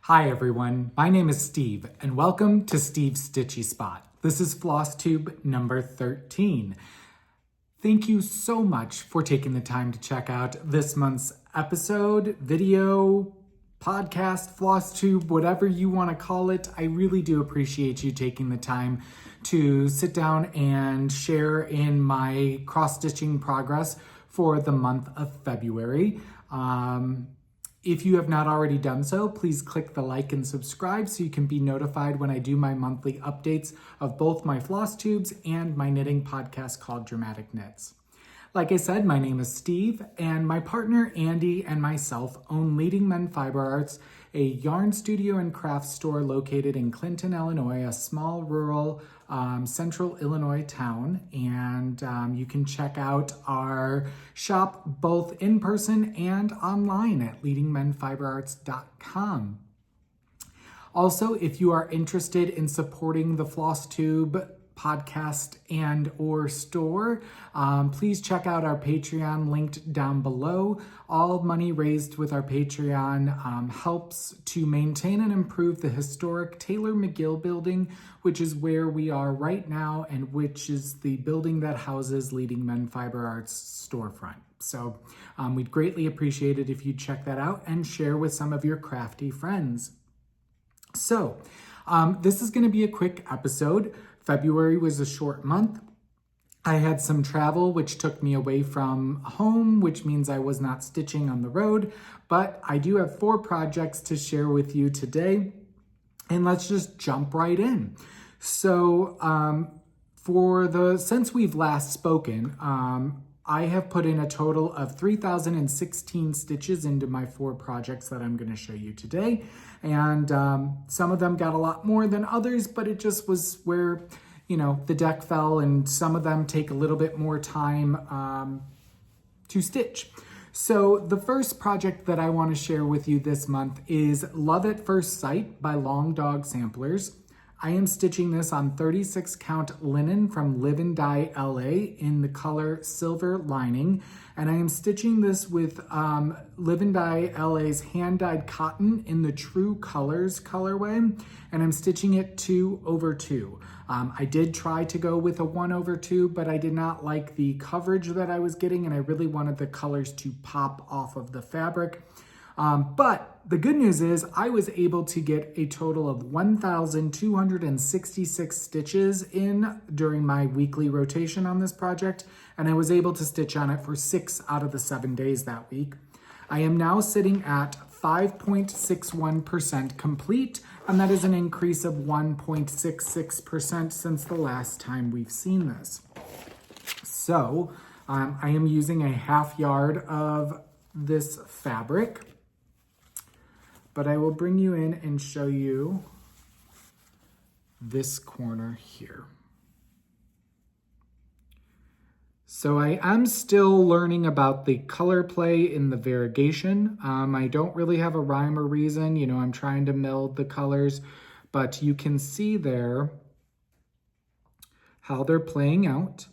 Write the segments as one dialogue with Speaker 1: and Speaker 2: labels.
Speaker 1: Hi everyone, my name is Steve and welcome to Steve's Stitchy Spot. This is Flosstube number 13. Thank you so much for taking the time to check out this month's episode, video, podcast, Flosstube, whatever you want to call it. I really do appreciate you taking the time to sit down and share in my cross-stitching progress for the month of February. If you have not already done so, please click the like and subscribe so you can be notified when I do my monthly updates of both my floss tubes and my knitting podcast called Dramatic Knits. Like I said, my name is Steve, and my partner Andy and myself own Leading Men Fiber Arts, a yarn studio and craft store located in Clinton, Illinois, a small rural central Illinois town. And you can check out our shop both in person and online at leadingmenfiberarts.com. Also, if you are interested in supporting the Flosstube podcast and or store, please check out our Patreon linked down below. All money raised with our Patreon helps to maintain and improve the historic Taylor McGill building, which is where we are right now and which is the building that houses Leading Men Fiber Arts storefront. So we'd greatly appreciate it if you check that out and share with some of your crafty friends. So this is going to be a quick episode. February was a short month. I had some travel, which took me away from home, which means I was not stitching on the road, but I do have 4 projects to share with you today, and let's just jump right in. So since we've last spoken, I have put in a total of 3,016 stitches into my 4 projects that I'm going to show you today. And some of them got a lot more than others, but it just was where, the deck fell, and some of them take a little bit more time to stitch. So the first project that I want to share with you this month is Love at First Sight by Long Dog Samplers. I am stitching this on 36 count linen from Live and Dye LA in the color Silver Lining. And I am stitching this with Live and Dye LA's hand dyed cotton in the True Colors colorway. And I'm stitching it 2/2. I did try to go with a 1/2, but I did not like the coverage that I was getting, and I really wanted the colors to pop off of the fabric. But the good news is I was able to get a total of 1,266 stitches in during my weekly rotation on this project, and I was able to stitch on it for 6 out of the 7 days that week. I am now sitting at 5.61% complete, and that is an increase of 1.66% since the last time we've seen this. So I am using a 1/2 yard of this fabric. But I will bring you in and show you this corner here. So I am still learning about the color play in the variegation. I don't really have a rhyme or reason. I'm trying to meld the colors, but you can see there how they're playing out.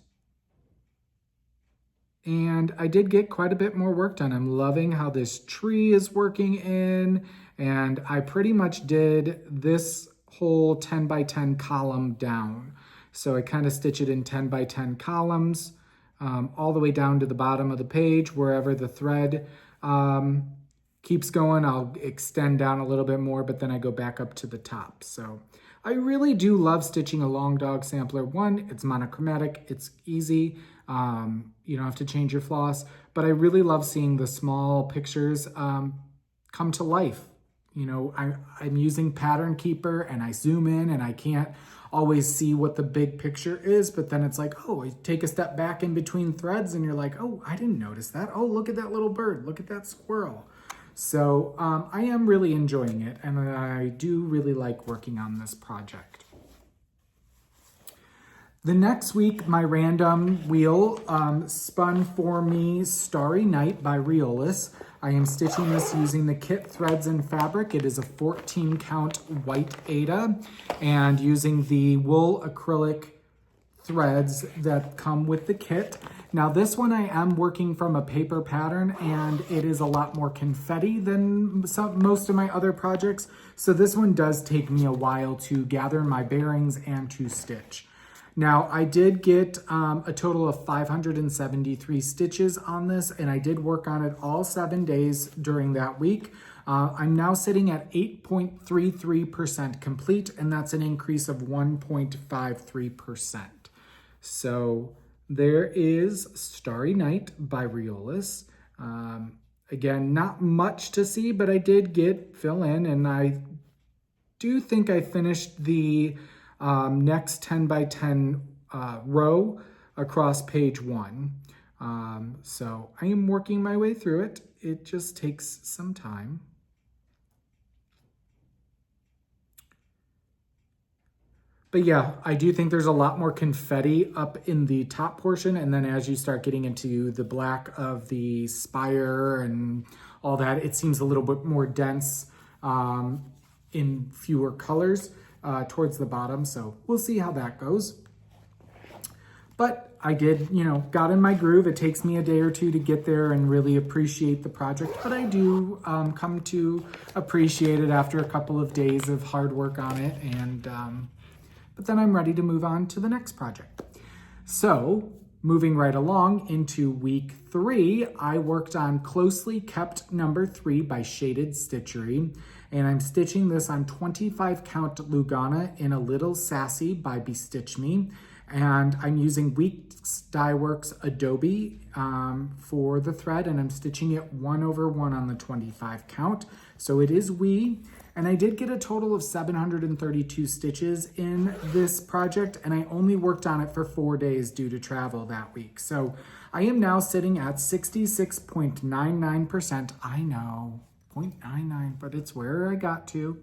Speaker 1: And I did get quite a bit more work done. I'm loving how this tree is working in, and I pretty much did this whole 10 by 10 column down. So I kind of stitch it in 10 by 10 columns, all the way down to the bottom of the page. Wherever the thread keeps going, I'll extend down a little bit more, but then I go back up to the top. So I really do love stitching a Long Dog Sampler. One, it's monochromatic, it's easy. You don't have to change your floss, but I really love seeing the small pictures come to life. I'm using Pattern Keeper, and I zoom in and I can't always see what the big picture is, but then it's like, oh, I take a step back in between threads and you're like, oh, I didn't notice that. Oh, look at that little bird. Look at that squirrel. So I am really enjoying it, and I do really like working on this project. The next week, my random wheel spun for me Starry Night by Riolis. I am stitching this using the kit threads and fabric. It is a 14 count white Aida, and using the wool acrylic threads that come with the kit. Now this one I am working from a paper pattern, and it is a lot more confetti than most of my other projects. So this one does take me a while to gather my bearings and to stitch. Now I did get a total of 573 stitches on this, and I did work on it all 7 days during that week. I'm now sitting at 8.33% complete, and that's an increase of 1.53%. So there is Starry Night by Riolis. Again, not much to see, but I did fill in, and I do think I finished the next 10 by 10 row across page 1. So I am working my way through it. It just takes some time. But yeah, I do think there's a lot more confetti up in the top portion, and then as you start getting into the black of the spire and all that, it seems a little bit more dense in fewer colors towards the bottom. So we'll see how that goes. But I did, got in my groove. It takes me a day or two to get there and really appreciate the project, but I do come to appreciate it after a couple of days of hard work on it, and but then I'm ready to move on to the next project. So moving right along into week 3, I worked on Closely Kept number 3 by Shaded Stitchery, and I'm stitching this on 25 count Lugana in a Little Sassy by Bestitch Me, and I'm using Weeks Dye Works Adobe for the thread, and I'm stitching it 1/1 on the 25 count. So it is wee. And I did get a total of 732 stitches in this project, and I only worked on it for 4 days due to travel that week. So I am now sitting at 66.99%. I know, 0.99, but it's where I got to.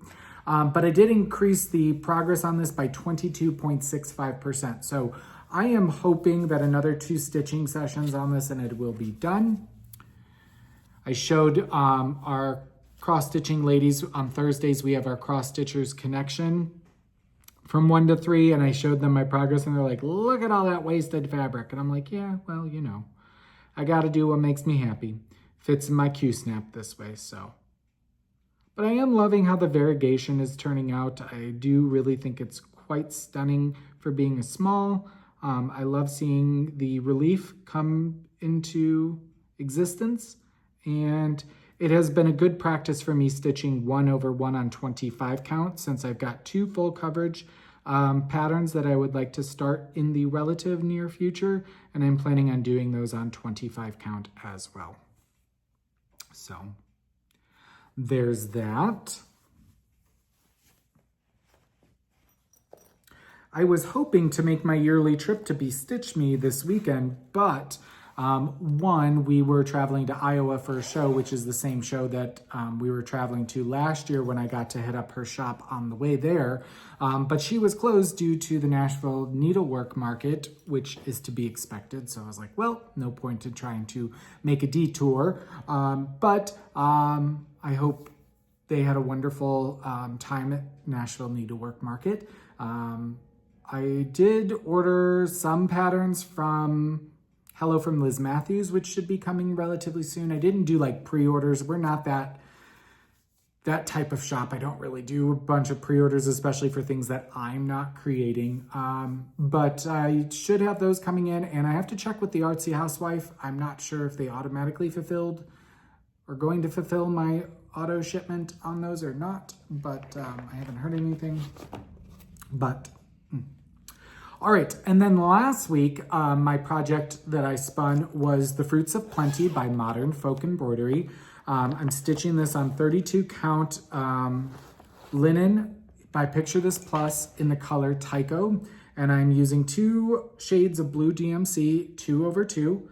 Speaker 1: But I did increase the progress on this by 22.65%. So I am hoping that another 2 stitching sessions on this and it will be done. I showed our cross-stitching ladies on Thursdays. We have our cross-stitchers connection from 1 to 3, and I showed them my progress, and they're like, look at all that wasted fabric. And I'm like, yeah, well, I got to do what makes me happy. Fits in my Q-snap this way, so. But I am loving how the variegation is turning out. I do really think it's quite stunning for being a small. I love seeing the relief come into existence, and it has been a good practice for me stitching 1/1 on 25 count, since I've got 2 full coverage patterns that I would like to start in the relative near future, and I'm planning on doing those on 25 count as well. So there's that. I was hoping to make my yearly trip to Bestitch Me this weekend, but one, we were traveling to Iowa for a show, which is the same show that we were traveling to last year when I got to hit up her shop on the way there. But she was closed due to the Nashville Needlework Market, which is to be expected. So I was like, well, no point in trying to make a detour. But I hope they had a wonderful time at Nashville Needlework Market. I did order some patterns from Hello from Liz Matthews, which should be coming relatively soon. I didn't do like pre-orders. We're not that type of shop. I don't really do a bunch of pre-orders, especially for things that I'm not creating. But I should have those coming in, and I have to check with the Artsy Housewife. I'm not sure if they automatically fulfilled or going to fulfill my auto shipment on those or not, but I haven't heard anything. But all right, and then last week, my project that I spun was The Fruits of Plenty by Modern Folk Embroidery. I'm stitching this on 32 count linen by Picture This Plus in the color Tycho, and I'm using 2 shades of blue DMC 2/2,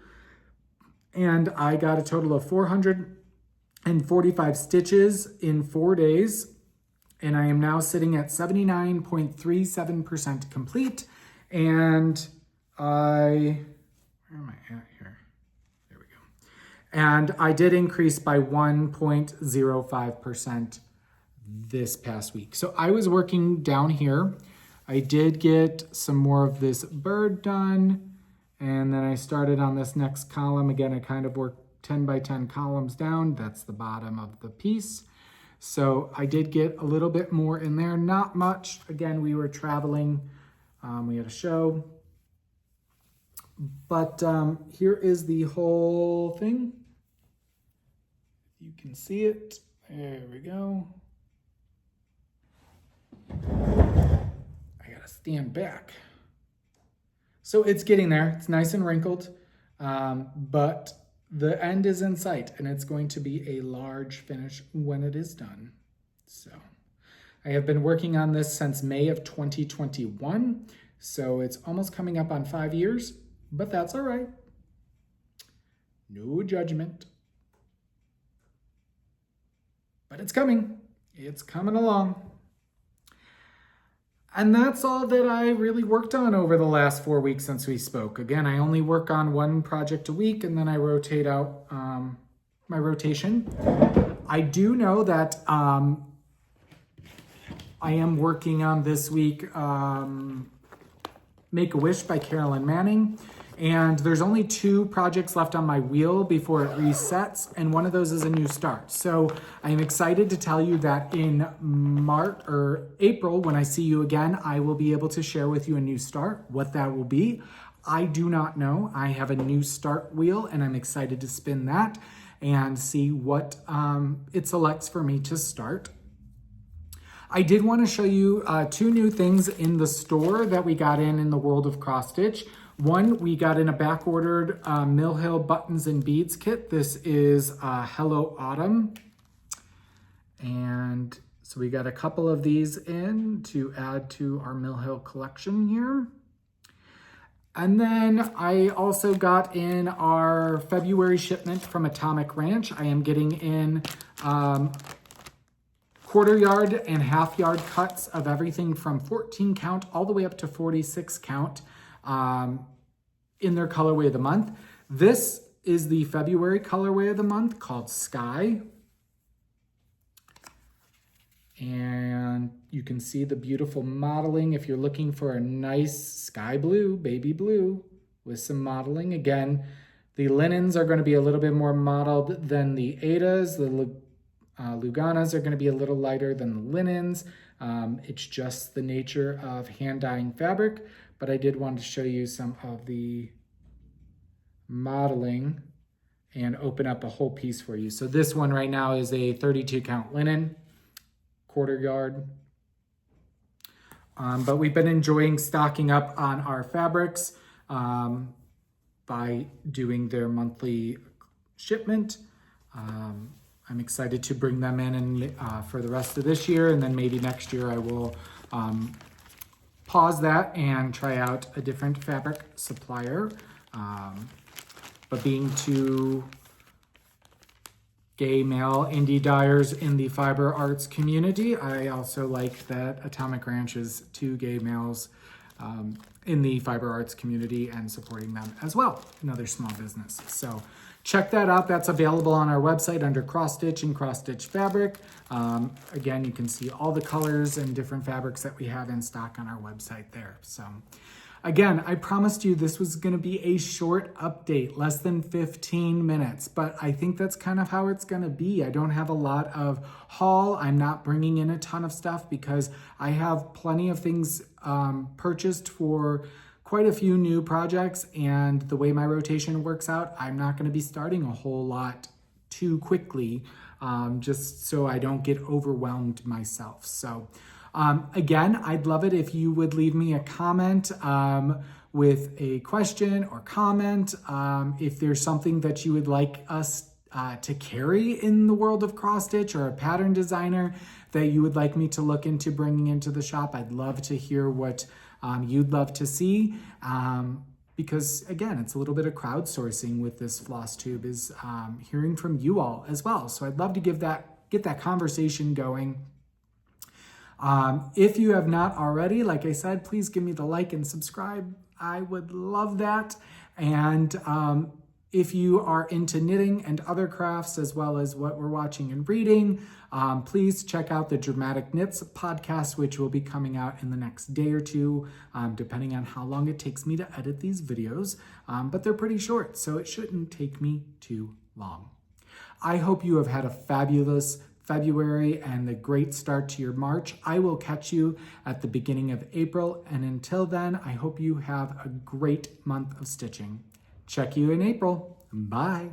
Speaker 1: and I got a total of 445 stitches in 4 days, and I am now sitting at 79.37% complete. And where am I at here? There we go. And I did increase by 1.05% this past week. So I was working down here. I did get some more of this bird done, And then I started on this next column. Again, I kind of worked 10 by 10 columns down. That's the bottom of the piece. So I did get a little bit more in there, not much. Again, we were traveling, we had a show. But here is the whole thing. You can see it. There we go. I gotta stand back. So it's getting there. It's nice and wrinkled, but the end is in sight, and it's going to be a large finish when it is done. So I have been working on this since May of 2021, so it's almost coming up on 5 years, but that's all right. No judgment. But it's coming. It's coming along. And that's all that I really worked on over the last 4 weeks since we spoke. Again, I only work on one project a week, and then I rotate out my rotation. I do know that I am working on this week Make-A-Wish by Carolyn Manning. And there's only 2 projects left on my wheel before it resets, and one of those is a new start. So I am excited to tell you that in March or April, when I see you again, I will be able to share with you a new start. What that will be, I do not know. I have a new start wheel, and I'm excited to spin that and see what it selects for me to start. I did want to show you 2 new things in the store that we got in the world of cross stitch. One, we got in a back-ordered Mill Hill buttons and beads kit. This is Hello Autumn. And so we got a couple of these in to add to our Mill Hill collection here. And then I also got in our February shipment from Atomic Ranch. I am getting in quarter yard and half yard cuts of everything from 14 count all the way up to 46 count. In their colorway of the month. This is the February colorway of the month called Sky. And you can see the beautiful modeling if you're looking for a nice sky blue, baby blue, with some modeling. Again, the linens are going to be a little bit more modeled than the Adas. The Luganas are going to be a little lighter than the linens. It's just the nature of hand dyeing fabric. But I did want to show you some of the modeling and open up a whole piece for you. So this one right now is a 32 count linen, quarter yard. But we've been enjoying stocking up on our fabrics by doing their monthly shipment. I'm excited to bring them in and for the rest of this year, and then maybe next year I will pause that and try out a different fabric supplier. But being 2 gay male indie dyers in the fiber arts community, I also like that Atomic Ranch is 2 gay males in the fiber arts community and supporting them as well, another small business. So check that out. That's available on our website under cross stitch and cross stitch fabric. Again, you can see all the colors and different fabrics that we have in stock on our website there. So again, I promised you this was going to be a short update, less than 15 minutes, but I think that's kind of how it's going to be. I don't have a lot of haul. I'm not bringing in a ton of stuff because I have plenty of things purchased for quite a few new projects, and the way my rotation works out, I'm not going to be starting a whole lot too quickly, just so I don't get overwhelmed myself. So again, I'd love it if you would leave me a comment with a question or comment. If there's something that you would like us to carry in the world of cross stitch, or a pattern designer that you would like me to look into bringing into the shop, I'd love to hear what you'd love to see, because again, it's a little bit of crowdsourcing with this Flosstube, is hearing from you all as well. So I'd love to get that conversation going. If you have not already, like I said, please give me the like and subscribe. I would love that. And If you are into knitting and other crafts, as well as what we're watching and reading, please check out the Dramatic Knits podcast, which will be coming out in the next day or two, depending on how long it takes me to edit these videos. But they're pretty short, so it shouldn't take me too long. I hope you have had a fabulous February and a great start to your March. I will catch you at the beginning of April, and until then, I hope you have a great month of stitching. Check you in April. Bye.